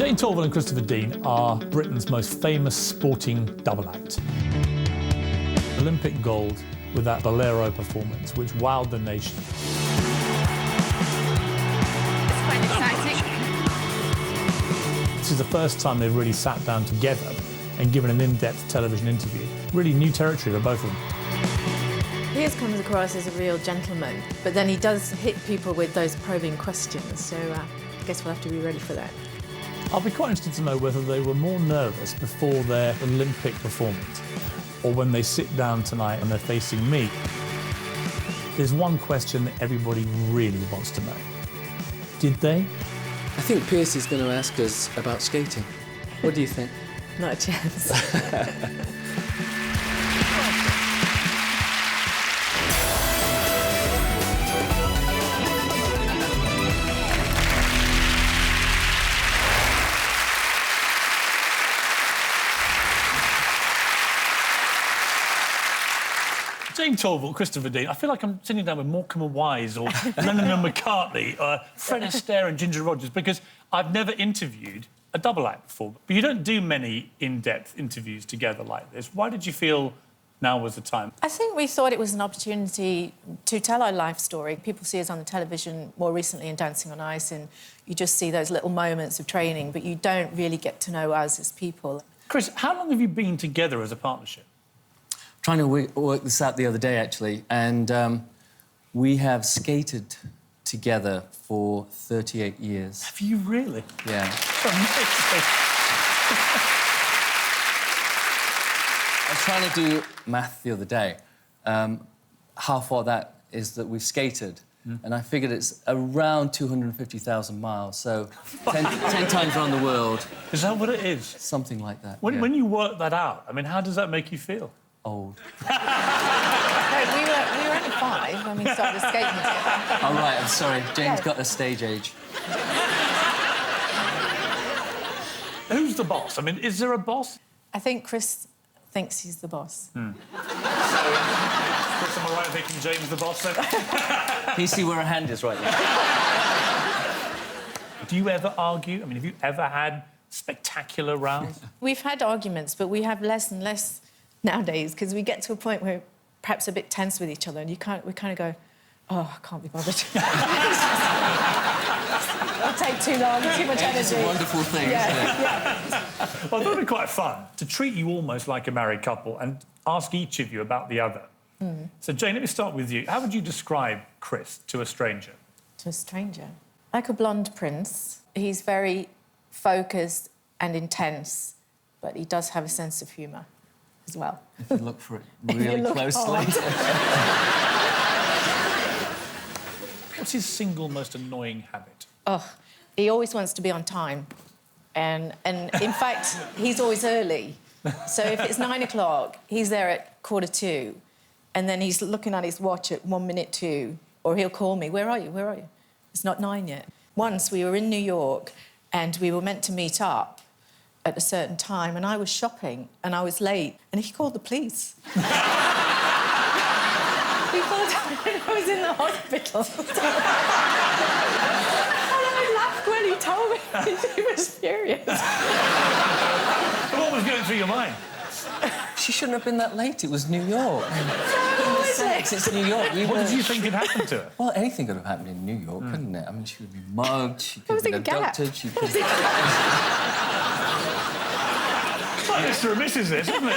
Jayne Torvill and Christopher Dean are Britain's most famous sporting double act. Olympic gold with that Bolero performance, which wowed the nation. It's quite exciting. This is the first time they've really sat down together and given an in-depth television interview. Really new territory for both of them. Piers comes across as a real gentleman, but then he does hit people with those probing questions, so I guess we'll have to be ready for that. I'll be quite interested to know whether they were more nervous before their Olympic performance or when they sit down tonight and they're facing me. There's one question that everybody really wants to know. Did they? I think Piers is going to ask us about skating. What do you think? Not a chance. Jayne Torvill, Christopher Dean. I feel like I'm sitting down with Morecambe Wise or Lennon and McCartney, Fred Astaire and Ginger Rogers, because I've never interviewed a double act before. But you don't do many in-depth interviews together like this. Why did you feel now was the time? I think we thought it was an opportunity to tell our life story. People see us on the television more recently in Dancing on Ice, and you just see those little moments of training, but you don't really get to know us as people. Chris, how long have you been together as a partnership? Trying to work this out the other day, actually, and we have skated together for 38 years. Have you really? Yeah. Amazing. I was trying to do math the other day. How far that is that we've skated, and I figured it's around 250,000 miles, so 10 times around the world. Is that what it is? Something like that. When you work that out, I mean, how does that make you feel? Old. No, we were only 5 when we started skating together. Oh, right, I'm sorry. Jane's got a stage age. Who's the boss? I mean, is there a boss? I think Chris thinks he's the boss. So, Chris, am I right in thinking Jane's the boss, then? Can you see where her hand is right now? Do you ever argue? I mean, have you ever had spectacular rows? We've had arguments, but we have less and less nowadays, because we get to a point where we're perhaps a bit tense with each other, and we kind of go, oh, I can't be bothered. It'll take too long, too much energy. It's a wonderful thing, isn't it? Yeah. Well, I thought it'd be quite fun to treat you almost like a married couple and ask each of you about the other. So, Jayne, let me start with you. How would you describe Chris to a stranger? To a stranger? Like a blonde prince. He's very focused and intense, but he does have a sense of humour as well. If you look for it really closely. What's his single most annoying habit? Oh, he always wants to be on time. And in fact, he's always early. So if it's 9 o'clock, he's there at 2:45, and then he's looking at his watch at 1:02, or he'll call me, where are you, where are you? It's not 9 yet. Once we were in New York, and we were meant to meet up at a certain time, and I was shopping, and I was late, and he called the police. He thought I was in the hospital. And I laughed when he told me. He was furious. What was going through your mind? She shouldn't have been that late. It was New York. It's New York. What did you think had happened to her? Well, anything could have happened in New York, couldn't it? I mean, she could be mugged, she could have been abducted, she could... Like Mr. and Mrs. this, isn't it?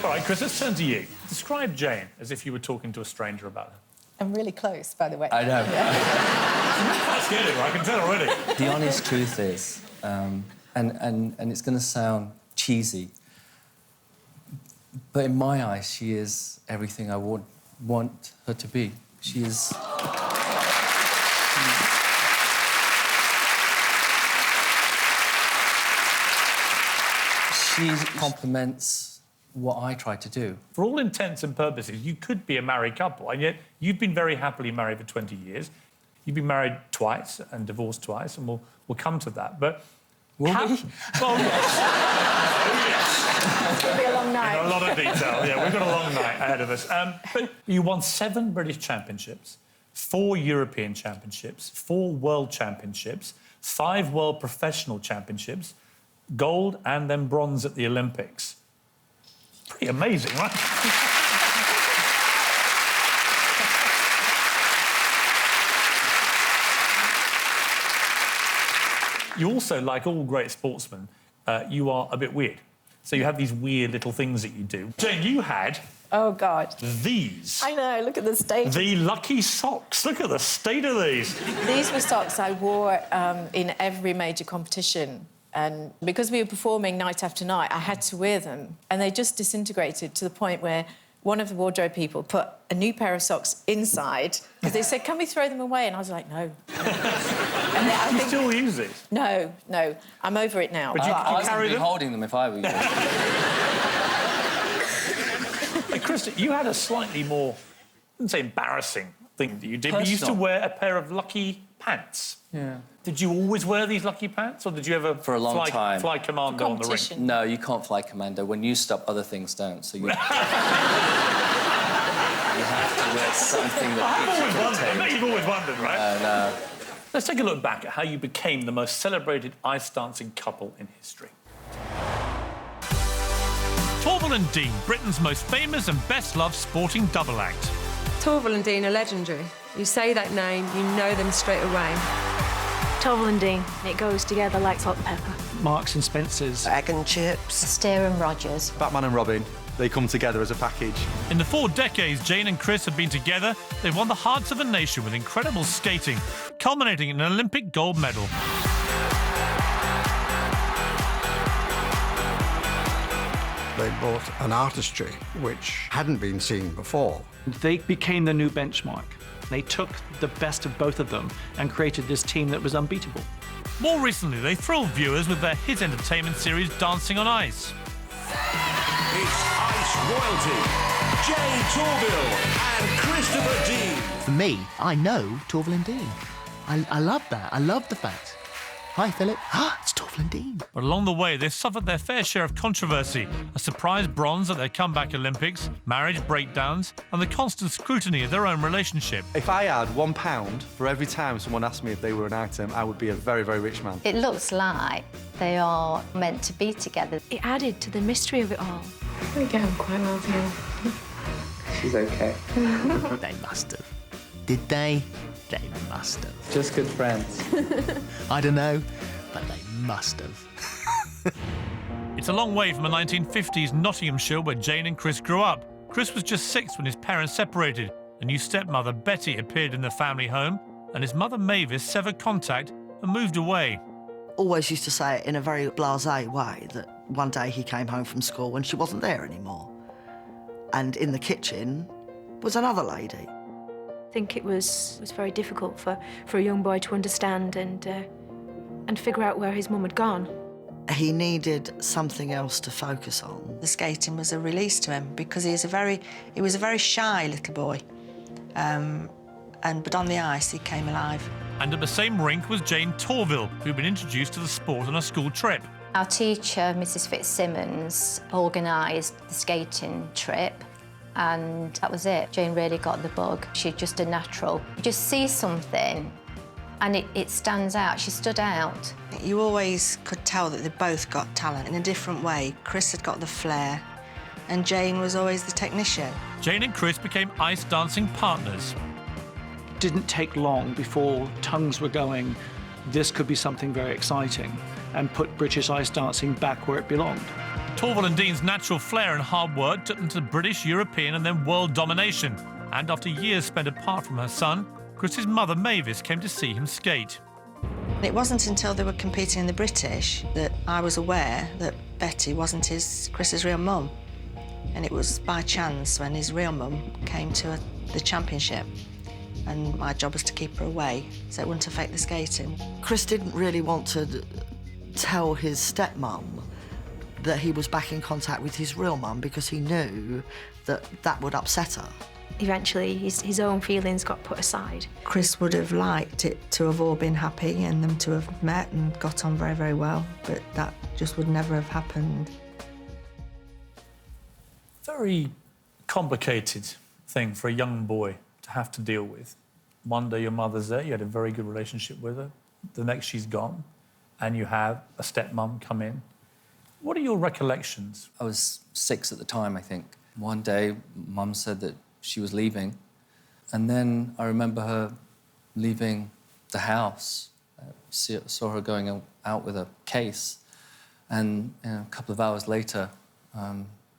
All right, Chris, let's turn to you. Describe Jayne as if you were talking to a stranger about her. I'm really close, by the way. I know. That's good, I can tell already. The honest truth is, and it's going to sound cheesy, but in my eyes, she is everything I would want her to be. She is... She complements what I try to do. For all intents and purposes, you could be a married couple, and yet you've been very happily married for 20 years. You've been married twice and divorced twice, and we'll come to that. But Will we? Well, yes. It'll be a long night. In a lot of detail, yeah. We've got a long night ahead of us. But you won 7 British championships. 4 European championships, 4 world championships, 5 world professional championships, gold and then bronze at the Olympics. Pretty amazing, right? You also, like all great sportsmen, you are a bit weird. So you have these weird little things that you do. Jayne, you had... Oh, God. These. I know, look at the state. The lucky socks. Look at the state of these. These were socks I wore in every major competition. And because we were performing night after night, I had to wear them. And they just disintegrated to the point where one of the wardrobe people put a new pair of socks inside because they said, can we throw them away? And I was like, no. And then You still use these? No, no. I'm over it now. But I was carry be them? holding them if I were you. Hey, Krista, you had a slightly more, I wouldn't say embarrassing thing that you did, but you used to Personal. wear a pair of lucky pants. Yeah. Did you always wear these lucky pants, or did you ever For a long time. fly commando on the ring? Competition. No, you can't fly commando. When you stop, other things don't. So you, you have to wear something that I've always keeps wondered. I bet you've always wondered, right? No. Let's take a look back at how you became the most celebrated ice dancing couple in history. Torvill and Dean, Britain's most famous and best-loved sporting double act. Torvill and Dean are legendary. You say that name, you know them straight away. Torvill and Dean, it goes together like salt and pepper. Marks and Spencer's. Egg and chips. Stair and Rogers. Batman and Robin, they come together as a package. In the 4 decades Jayne and Chris have been together, they've won the hearts of the nation with incredible skating, culminating in an Olympic gold medal. They brought an artistry which hadn't been seen before. They became the new benchmark. They took the best of both of them and created this team that was unbeatable. More recently, they thrilled viewers with their hit entertainment series Dancing on Ice. It's Ice Royalty, Jayne Torvill and Christopher Dean. For me, I know Torvill and Dean. I love that. I love the fact. Hi, Philip. It's Torvill and Dean. But along the way, they've suffered their fair share of controversy, a surprise bronze at their comeback Olympics, marriage breakdowns, and the constant scrutiny of their own relationship. If I had £1 for every time someone asked me if they were an item, I would be a very, very rich man. It looks like they are meant to be together. It added to the mystery of it all. We get on quite well together. She's okay. They must have. Did they? They must have. Just good friends. I don't know, but they must have. It's a long way from the 1950s Nottinghamshire where Jayne and Chris grew up. Chris was just 6 when his parents separated. A new stepmother, Betty, appeared in the family home, and his mother, Mavis, severed contact and moved away. Always used to say it in a very blasé way that one day he came home from school and she wasn't there anymore. And in the kitchen was another lady. I think it was very difficult for a young boy to understand and figure out where his mum had gone. He needed something else to focus on. The skating was a release to him because he was a very shy little boy. But on the ice, he came alive. And at the same rink was Jayne Torvill, who'd been introduced to the sport on a school trip. Our teacher, Mrs. Fitzsimmons, organised the skating trip, and that was it. Jayne really got the bug. She's just a natural. You just see something and it stands out. She stood out. You always could tell that they both got talent in a different way. Chris had got the flair and Jayne was always the technician. Jayne and Chris became ice dancing partners. It didn't take long before tongues were going, this could be something very exciting, and put British ice dancing back where it belonged. Torvill and Dean's natural flair and hard work took them to British, European and then world domination. And after years spent apart from her son, Chris's mother Mavis came to see him skate. It wasn't until they were competing in the British that I was aware that Betty wasn't Chris's real mum. And it was by chance when his real mum came to the championship. And my job was to keep her away so it wouldn't affect the skating. Chris didn't really want to tell his stepmum that he was back in contact with his real mum because he knew that that would upset her. Eventually, his own feelings got put aside. Chris would have liked it to have all been happy and them to have met and got on very, very well, but that just would never have happened. Very complicated thing for a young boy to have to deal with. One day your mother's there, you had a very good relationship with her. The next she's gone, and you have a stepmom come in. What are your recollections? I was 6 at the time, I think. One day, Mum said that she was leaving, and then I remember her leaving the house. Saw her going out with a case, and a couple of hours later,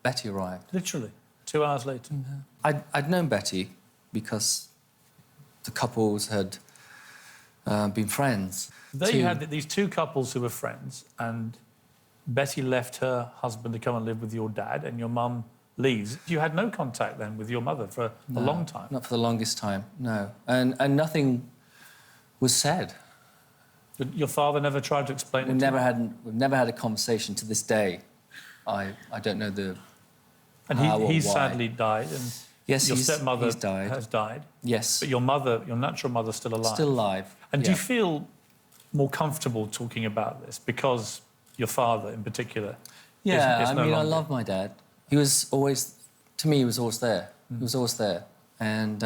Betty arrived. Literally, 2 hours later. I'd known Betty because the couples had been friends. There you had these two couples who were friends, and Betty left her husband to come and live with your dad, and your mum leaves. You had no contact then with your mother for a long time? Not for the longest time, no. And nothing was said. But your father never tried to explain it to you? We've never had a conversation to this day. I don't know the And how or he's why. sadly died, and Yes, your he's stepmother died. has died. Yes. But your mother, your natural mother's still alive. Still alive. And do yeah. you feel more comfortable talking about this because your father, in particular, Yeah, is I no mean, I longer? love my dad. He was always, to me, he was always there. He was always there. And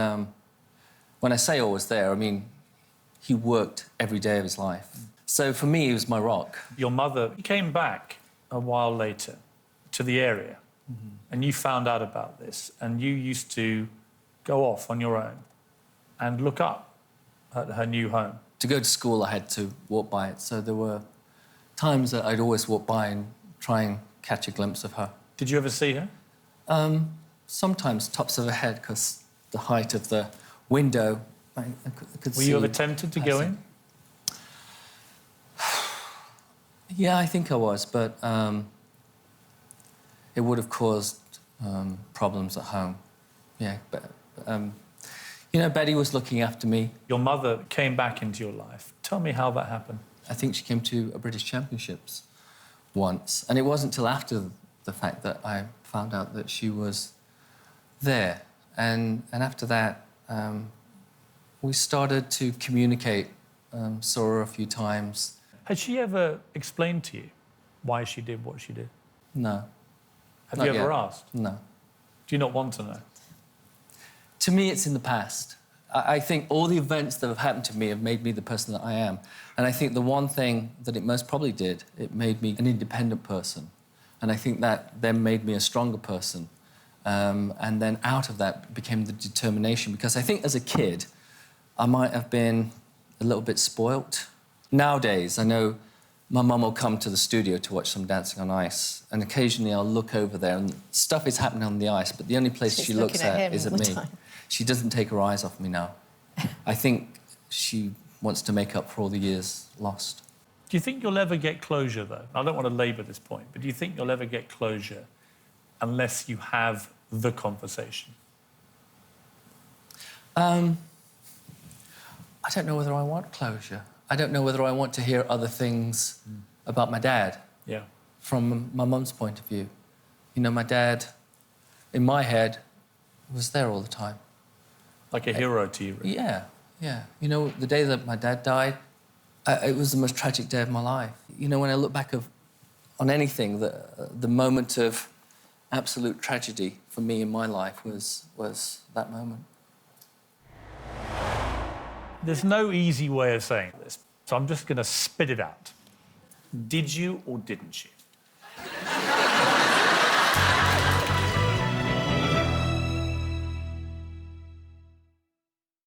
when I say always there, I mean, he worked every day of his life. So for me, he was my rock. Your mother came back a while later to the area, and you found out about this, and you used to go off on your own and look up at her new home. To go to school, I had to walk by it. So there were times that I'd always walk by and try and catch a glimpse of her. Did you ever see her? Sometimes tops of her head, because the height of the window, I could see. Were you ever tempted to go in? Yeah, I think I was, but it would have caused problems at home. Yeah, but you know, Betty was looking after me. Your mother came back into your life. Tell me how that happened. I think she came to a British Championships once, and it wasn't till after the fact that I found out that she was there. And after that, we started to communicate, saw her a few times. Had she ever explained to you why she did what she did? No. Have Not you ever yet. asked? No. Do you not want to know? To me, it's in the past. I think all the events that have happened to me have made me the person that I am. And I think the one thing that it most probably did, it made me an independent person. And I think that then made me a stronger person. And then out of that became the determination. Because I think as a kid, I might have been a little bit spoilt. Nowadays, I know my mum will come to the studio to watch some Dancing on Ice, and occasionally I'll look over there and stuff is happening on the ice, but the only place she looks at is at me. She doesn't take her eyes off me now. I think she wants to make up for all the years lost. Do you think you'll ever get closure, though? I don't want to labour this point, but do you think you'll ever get closure unless you have the conversation? I don't know whether I want closure. I don't know whether I want to hear other things about my dad. Yeah. From my mum's point of view. You know, my dad, in my head, was there all the time. Like a hero to you, really? Yeah, yeah. You know, the day that my dad died, it was the most tragic day of my life. You know, when I look back on anything, the moment of absolute tragedy for me in my life was that moment. There's no easy way of saying this, so I'm just going to spit it out. Did you or didn't you